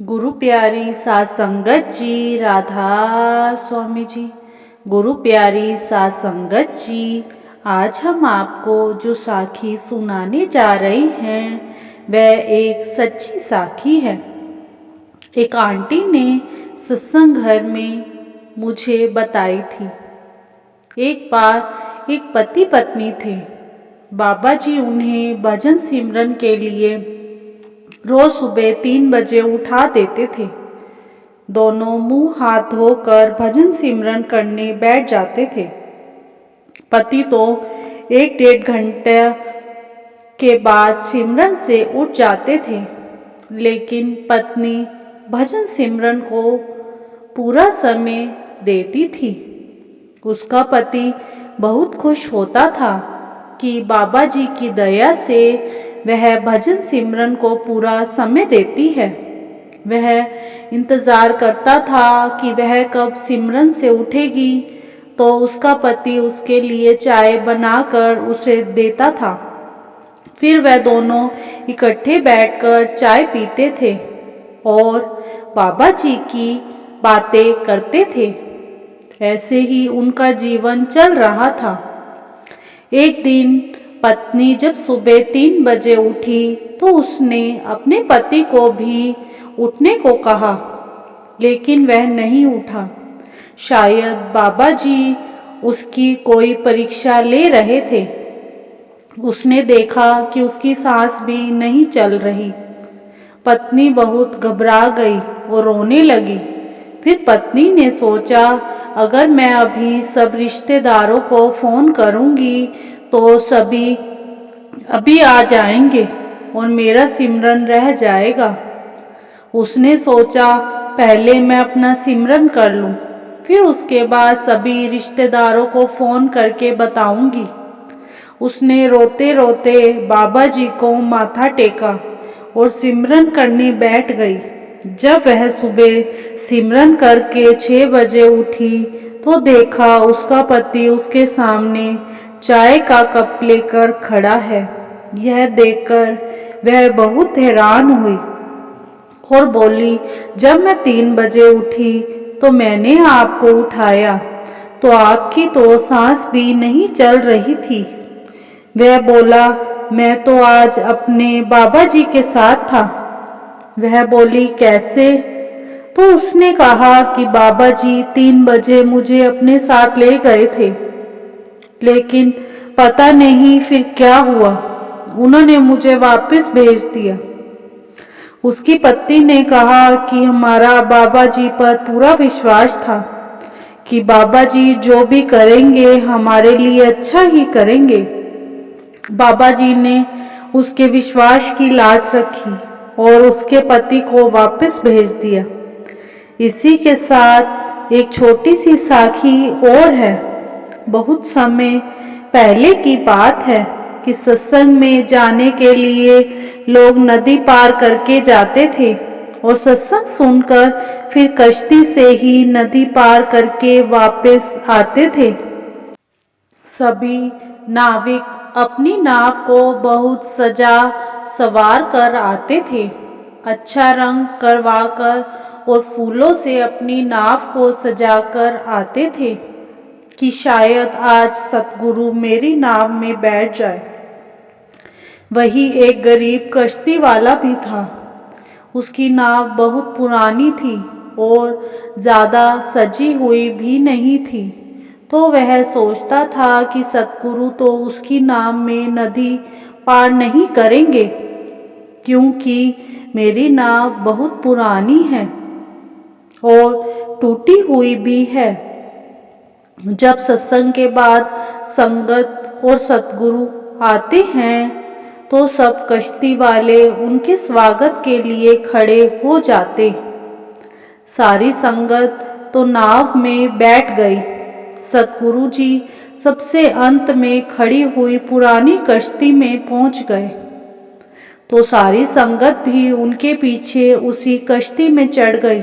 गुरु प्यारी साध संगत जी, राधा स्वामी जी। गुरु प्यारी साध संगत जी, आज हम आपको जो साखी सुनाने जा रहे हैं वह एक सच्ची साखी है। एक आंटी ने सत्संग घर में मुझे बताई थी। एक बार एक पति पत्नी थे। बाबा जी उन्हें भजन सिमरन के लिए रोज सुबह 3 बजे उठा देते थे। दोनों मुंह हाथ धोकर भजन सिमरन करने बैठ जाते थे। पति तो 1-1.5 घंटे के बाद सिमरन से उठ जाते थे, लेकिन पत्नी भजन सिमरन को पूरा समय देती थी। उसका पति बहुत खुश होता था कि बाबा जी की दया से वह भजन सिमरन को पूरा समय देती है। वह इंतज़ार करता था कि वह कब सिमरन से उठेगी तो उसका पति उसके लिए चाय बनाकर उसे देता था। फिर वह दोनों इकट्ठे बैठकर चाय पीते थे और बाबा जी की बातें करते थे। ऐसे ही उनका जीवन चल रहा था। एक दिन पत्नी जब सुबह 3 बजे उठी तो उसने अपने पति को भी उठने को कहा, लेकिन वह नहीं उठा। शायद बाबा जी उसकी कोई परीक्षा ले रहे थे। उसने देखा कि उसकी सांस भी नहीं चल रही। पत्नी बहुत घबरा गई और रोने लगी। फिर पत्नी ने सोचा, अगर मैं अभी सब रिश्तेदारों को फ़ोन करूंगी तो सभी अभी आ जाएंगे और मेरा सिमरन रह जाएगा। उसने सोचा, पहले मैं अपना सिमरन कर लूं, फिर उसके बाद सभी रिश्तेदारों को फ़ोन करके बताऊंगी। उसने रोते रोते बाबा जी को माथा टेका और सिमरन करने बैठ गई। जब वह सुबह सिमरन करके 6 बजे उठी तो देखा उसका पति उसके सामने चाय का कप लेकर खड़ा है। यह देखकर वह बहुत हैरान हुई और बोली, जब मैं 3 बजे उठी तो मैंने आपको उठाया तो आपकी तो सांस भी नहीं चल रही थी। वह बोला, मैं तो आज अपने बाबा जी के साथ था। वह बोली, कैसे? तो उसने कहा कि बाबा जी 3 बजे मुझे अपने साथ ले गए थे, लेकिन पता नहीं फिर क्या हुआ, उन्होंने मुझे वापस भेज दिया। उसकी पत्नी ने कहा कि हमारा बाबा जी पर पूरा विश्वास था कि बाबा जी जो भी करेंगे हमारे लिए अच्छा ही करेंगे। बाबा जी ने उसके विश्वास की लाज रखी और उसके पति को वापस भेज दिया। इसी के साथ एक छोटी सी साखी और है। बहुत समय पहले की बात है कि सत्संग में जाने के लिए लोग नदी पार करके जाते थे और सत्संग सुनकर फिर कश्ती से ही नदी पार करके वापस आते थे। सभी नाविक अपनी नाव को बहुत सजा सवार कर आते थे। अच्छा रंग करवाकर और फूलों से अपनी नाव को सजाकर आते थे कि शायद आज सतगुरु मेरी नाव में बैठ जाए। वही एक गरीब कश्ती वाला भी था। उसकी नाव बहुत पुरानी थी और ज़्यादा सजी हुई भी नहीं थी, तो वह सोचता था कि सतगुरु तो उसकी नाव में नदी पार नहीं करेंगे, क्योंकि मेरी नाव बहुत पुरानी है और टूटी हुई भी है। जब सत्संग के बाद संगत और सतगुरु आते हैं तो सब कश्ती वाले उनके स्वागत के लिए खड़े हो जाते। सारी संगत तो नाव में बैठ गई। सतगुरु जी सबसे अंत में खड़ी हुई पुरानी कश्ती में पहुंच गए, तो सारी संगत भी उनके पीछे उसी कश्ती में चढ़ गई।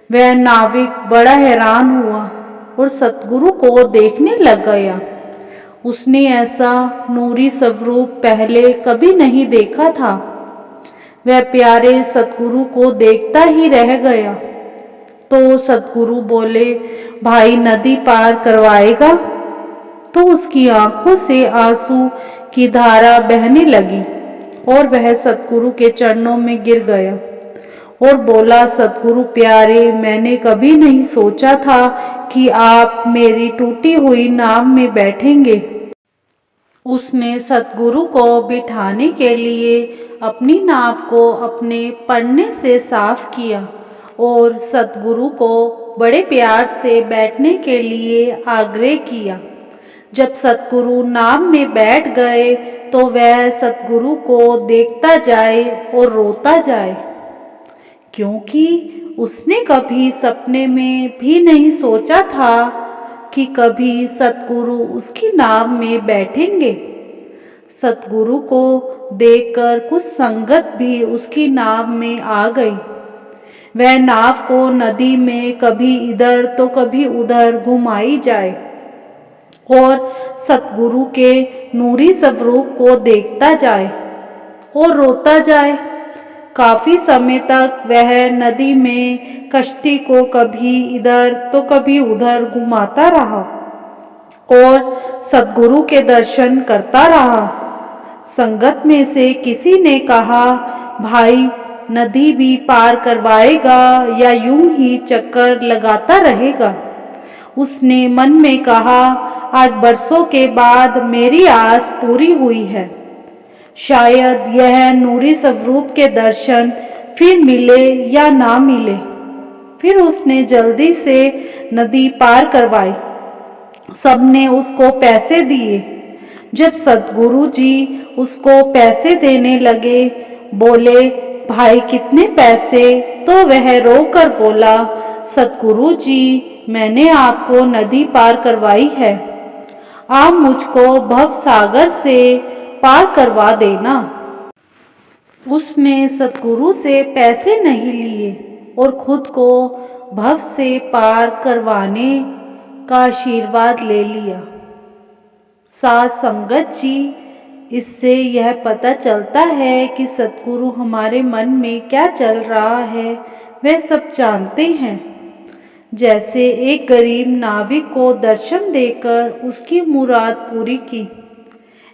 वह नाविक बड़ा हैरान हुआ और सतगुरु को देखने लग गया। उसने ऐसा नूरी स्वरूप पहले कभी नहीं देखा था। वह प्यारे सतगुरु को देखता ही रह गया। तो सतगुरु बोले, भाई नदी पार करवाएगा? तो उसकी आंखों से आंसू की धारा बहने लगी और वह सतगुरु के चरणों में गिर गया और बोला, सतगुरु प्यारे, मैंने कभी नहीं सोचा था कि आप मेरी टूटी हुई नाव में बैठेंगे। उसने सतगुरु को बिठाने के लिए अपनी नाव को अपने पन्ने से साफ किया और सतगुरु को बड़े प्यार से बैठने के लिए आग्रह किया। जब सतगुरु नाव में बैठ गए तो वह सतगुरु को देखता जाए और रोता जाए, क्योंकि उसने कभी सपने में भी नहीं सोचा था कि कभी सतगुरु उसकी नाव में बैठेंगे। सतगुरु को देखकर कुछ संगत भी उसकी नाव में आ गई। वह नाव को नदी में कभी इधर तो कभी उधर घुमाई जाए और सतगुरु के नूरी स्वरूप को देखता जाए और रोता जाए। काफी समय तक वह नदी में कश्ती को कभी इधर तो कभी उधर घुमाता रहा और सतगुरु के दर्शन करता रहा। संगत में से किसी ने कहा, भाई नदी भी पार करवाएगा या यूं ही चक्कर लगाता रहेगा? उसने मन में कहा, आज बरसों के बाद मेरी आस पूरी हुई है। शायद यह नूरी स्वरूप के दर्शन फिर मिले या ना मिले। फिर उसने जल्दी से नदी पार करवाई। सबने उसको पैसे दिए। जब सतगुरु जी उसको पैसे देने लगे, बोले, भाई कितने पैसे? तो वह रोकर बोला, सतगुरु जी, मैंने आपको नदी पार करवाई है, आप मुझको भव सागर से पार करवा देना। उसने सतगुरु से पैसे नहीं लिए और खुद को भव से पार करवाने का आशीर्वाद ले लिया। साध संगत जी, इससे यह पता चलता है कि सतगुरु हमारे मन में क्या चल रहा है वह सब जानते हैं। जैसे एक गरीब नाविक को दर्शन देकर उसकी मुराद पूरी की,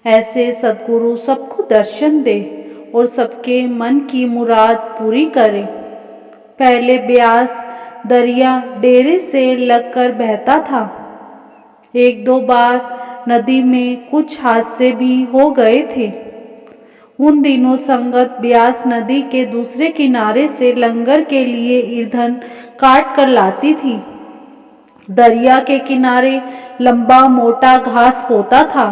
ऐसे सतगुरु सबको दर्शन दे और सबके मन की मुराद पूरी करे। पहले ब्यास दरिया डेरे से लगकर बहता था। एक दो बार नदी में कुछ हादसे भी हो गए थे। उन दिनों संगत ब्यास नदी के दूसरे किनारे से लंगर के लिए ईंधन काट कर लाती थी। दरिया के किनारे लंबा मोटा घास होता था,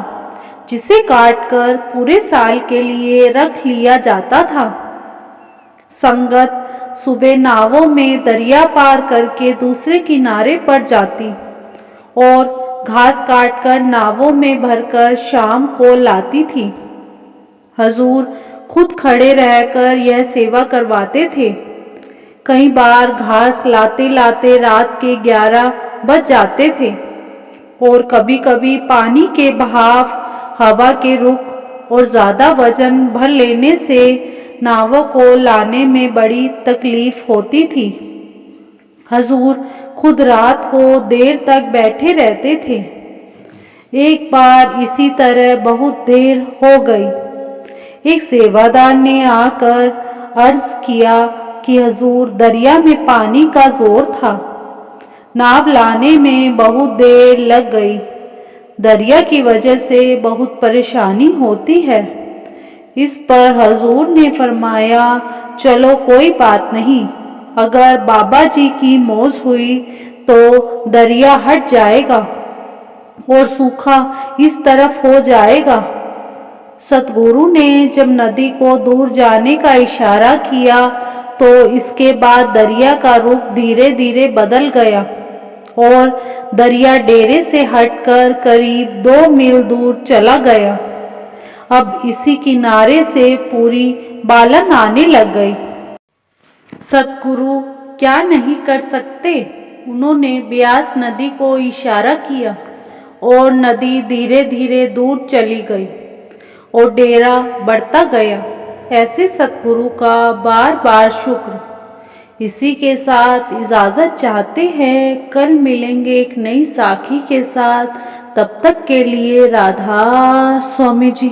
जिसे काटकर पूरे साल के लिए रख लिया जाता था। संगत सुबह नावों में दरिया पार करके दूसरे किनारे पर जाती और घास काटकर नावों में भरकर शाम को लाती थी। हजूर खुद खड़े रहकर यह सेवा करवाते थे। कई बार घास लाते लाते रात के 11 बज जाते थे और कभी कभी पानी के बहाव, हवा के रुख और ज़्यादा वजन भर लेने से नावों को लाने में बड़ी तकलीफ होती थी। हजूर खुद रात को देर तक बैठे रहते थे। एक बार इसी तरह बहुत देर हो गई। एक सेवादार ने आकर अर्ज किया कि हजूर, दरिया में पानी का जोर था, नाव लाने में बहुत देर लग गई। दरिया की वजह से बहुत परेशानी होती है। इस पर हजूर ने फरमाया, चलो कोई बात नहीं, अगर बाबा जी की मौज हुई तो दरिया हट जाएगा और सूखा इस तरफ हो जाएगा। सतगुरु ने जब नदी को दूर जाने का इशारा किया तो इसके बाद दरिया का रुख धीरे धीरे बदल गया और दरिया डेरे से हटकर करीब 2 मील दूर चला गया। अब इसी किनारे से पूरी बालन आने लग गई। सतगुरु क्या नहीं कर सकते। उन्होंने ब्यास नदी को इशारा किया और नदी धीरे धीरे दूर चली गई और डेरा बढ़ता गया। ऐसे सतगुरु का बार बार शुक्र। इसी के साथ इजाज़त चाहते हैं, कल मिलेंगे एक नई साखी के साथ। तब तक के लिए राधा स्वामी जी।